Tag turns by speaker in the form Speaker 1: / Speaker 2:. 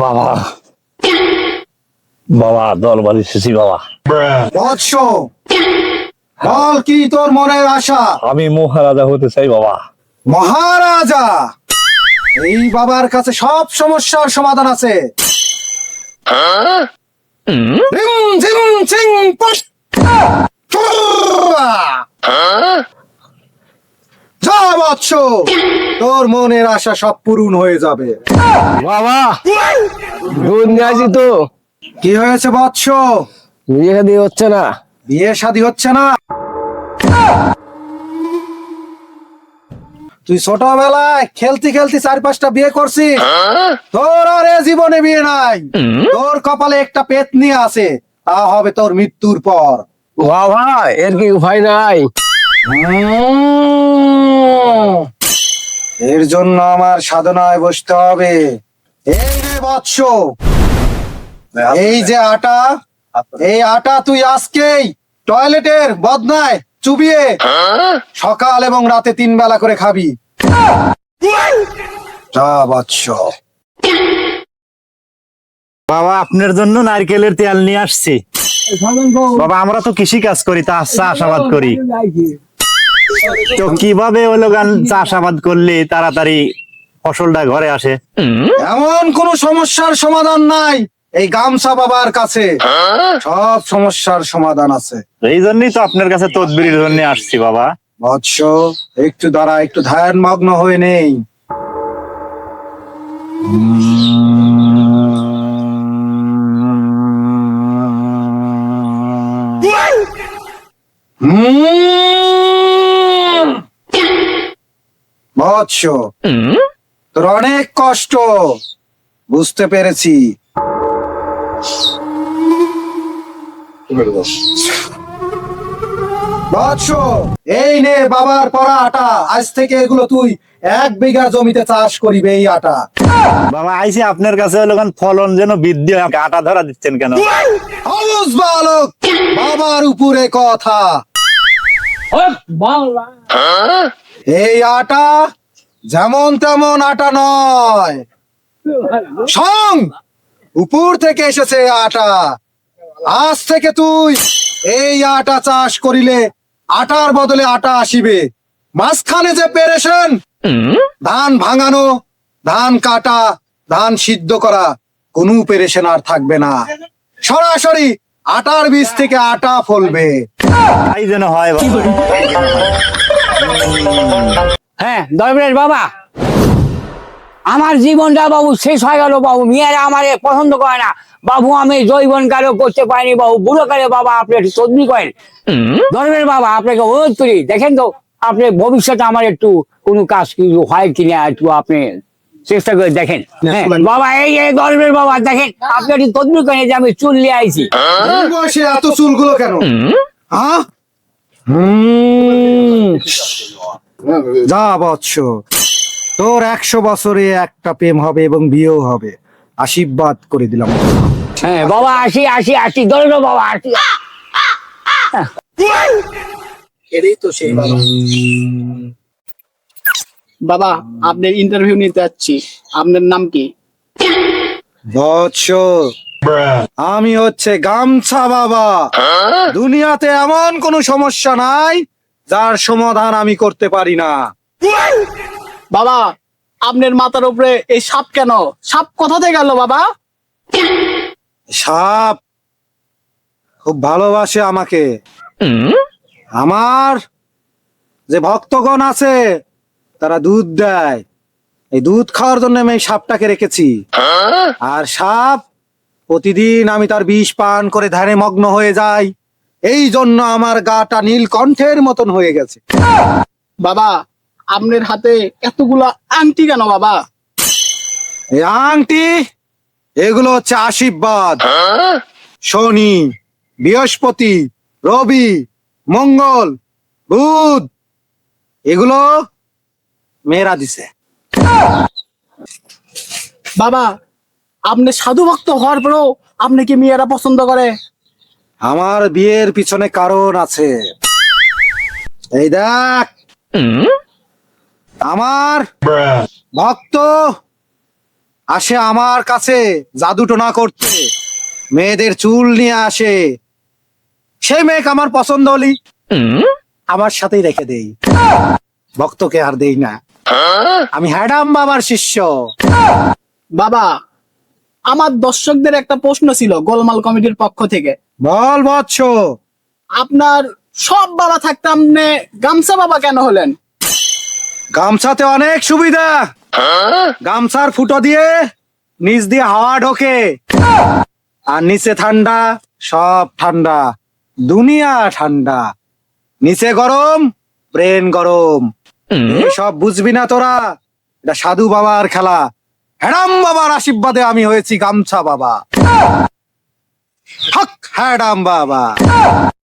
Speaker 1: বাবা বাবা দরবারে এসেছি বাবা।
Speaker 2: বৎস, বল কি তোর মনের আশা?
Speaker 1: আমি মহারাজা হতে চাই বাবা।
Speaker 2: মহারাজা? এই বাবার কাছে সব সমস্যার সমাধান আছে। রিম ঝিম ঝিং পট। যা বৎস, তোর মনের আশা সব পূরণ হয়ে যাবে।
Speaker 3: বাবা দুধ নিয়ে আসি তো।
Speaker 2: কি হয়েছে বৎস?
Speaker 3: বিয়ে শাদী হচ্ছে না।
Speaker 2: বিয়ে শাদী হচ্ছে না? তুই ছোটবেলায় খেলতে খেলতে 4-5টা বিয়ে করছিস, তোর আর এ জীবনে বিয়ে নাই। তোর কপালে একটা পেতনি আছে, তা হবে তোর মৃত্যুর পর।
Speaker 3: বাবা এর কি উপায় নাই?
Speaker 2: এর জন্য আমার সাধনায় বসতে হবে। এই রে বৎস, এই যে আটা, এই আটা তুই আজকেই টয়লেটের বদনায় চুবিয়ে সকাল এবং রাতে 3 বেলা করে খাবি। যা বৎস।
Speaker 4: বাবা আপনার জন্য নারকেলের তেল নিয়ে আসছি। বাবা আমরা তো কৃষি কাজ করি, তা চাষাবাদ করি, তো কিভাবে হলো গান চাষাবাদ করলে তাড়াতাড়ি ফসলটা ঘরে আসে?
Speaker 2: এমন কোন সমস্যার সমাধান নাই এই গামছা বাবার কাছে, সব সমস্যার সমাধান আছে।
Speaker 4: এই জন্যই তো আপনার কাছে তদবিরের জন্য আসছি বাবা।
Speaker 2: বৎস একটু দাঁড়া, একটু ধ্যান মগ্ন হয়ে নেই। বৎস, তোর অনেক কষ্ট বুঝতে পেরেছি। বৎস, এই নে বাবার পরা আটা, আজ থেকে এগুলো তুই 1 বিঘা জমিতে চাষ করিবে এই আটা।
Speaker 4: বাবা আইসি আপনার কাছে হলো গান ফলন যেন বৃদ্ধি হয়, আটা ধরা দিচ্ছেন কেন?
Speaker 2: হাউস বালক, বাবার উপরে কথা। এই আটা যেমন তেমন আটা নয়, সং উপর থেকে এসেছে আটা। আজ থেকে তুই এই আটা চাষ করিলে আটার বদলে আটা আসিবে। মাঝখানে যে পেরেশন, ধান ভাঙানো, ধান কাটা, ধান সিদ্ধ করা, কোনো পেরেশন আর থাকবে না। সরাসরি আটার বীজ থেকে আটা ফলবে।
Speaker 4: তাই যেন হয় বাবা।
Speaker 3: হ্যাঁ দরবারের বাবা, আমার জীবনটা বাবু শেষ হয়ে গেল বাবু। মেয়েরা আমার পছন্দ করে না বাবু। আমি জৈবন কারো করতে পারিনি বাবু। বুড়ো কালে বাবা আপনি একটু তদবি করেন। দরবারের বাবা আপনাকে অনুরোধ করি, দেখেন তো আপনি ভবিষ্যতে আমার একটু কোনো কাজ কিছু হয় কিনা একটু আপনি চেষ্টা করে দেখেন। হ্যাঁ, বাবা এই দরবারের বাবা দেখেন আপনি একটু তদবি করেন যে আমি চুল নিয়ে আইছি।
Speaker 2: এই বয়সে এত চুলগুলো কেন? হ্যাঁ? যা বৎস, তোর 100 বছরে একটা প্রেম হবে এবং বিয়েও হবে। আশীর্বাদ করে দিলাম।
Speaker 3: হ্যাঁ বাবা আসি আসি আসি, দরবার বাবা আসি।
Speaker 5: বাবা আপনার ইন্টারভিউ নিতে যাচ্ছি, আপনার নাম কি?
Speaker 2: বৎস, আমি হচ্ছে গামছা বাবা। দুনিয়াতে এমন কোন সমস্যা নাই যার সমাধান আমি করতে পারি না।
Speaker 5: বাবা আপনার মাথার উপরে এই সাপ কেন? সাপ কোথাতে গেল বাবা?
Speaker 2: সাপ খুব ভালোবাসে আমাকে। আমার যে ভক্তগণ আছে তারা দুধ দেয়, এই দুধ খাওয়ার জন্য আমি এই সাপটাকে রেখেছি। আর সাপ প্রতিদিন আমি তার বিষ পান করে ধ্যানে মগ্ন হয়ে যাই, এই জন্য আমার গাটা নীলকণ্ঠের মতন হয়ে গেছে।
Speaker 5: বাবা আপনার হাতে এতগুলা আংটি কেন বাবা?
Speaker 2: এই আংটি, এগুলো হচ্ছে আশীর্বাদ। শনি, বৃহস্পতি, রবি, মঙ্গল, বুধ, এগুলো মেয়েরা দিছে।
Speaker 5: বাবা আপনি সাধু ভক্ত হওয়ার পরেও আপনি কি মেয়েরা পছন্দ করে?
Speaker 2: আমার বিয়ের পিছনে কারণ আছে। এই দেখ, আমার ভক্ত আসে আমার কাছে জাদু টোনা করতে, মেয়েদের চুল নিয়ে আসে। সেই মেয়েকে আমার পছন্দ হলি আমার সাথেই রেখে দেই, ভক্তকে আর দেই না। আমি হ্যাডাম বাবার শিষ্য।
Speaker 5: বাবা, আমার দর্শকদের একটা প্রশ্ন ছিল গোলমাল কমিটির পক্ষ থেকে।
Speaker 2: বল বৎস।
Speaker 5: আপনার সব বাবা থাকতে আপনি গামছা বাবা কেন হলেন?
Speaker 2: গামছাতে অনেক সুবিধা। গামছার ফুটো দিয়ে নিচ দিয়ে হাওয়া ঢোকে, আর নিচে ঠান্ডা, সব ঠান্ডা, দুনিয়া ঠান্ডা। নিচে গরম, ব্রেন গরম। সব বুঝবি না তোরা, এটা সাধু বাবার খেলা। হ্যাডাম বাবার আশীর্বাদে আমি হয়েছি গামছা বাবা। হক হ্যাডাম বাবা।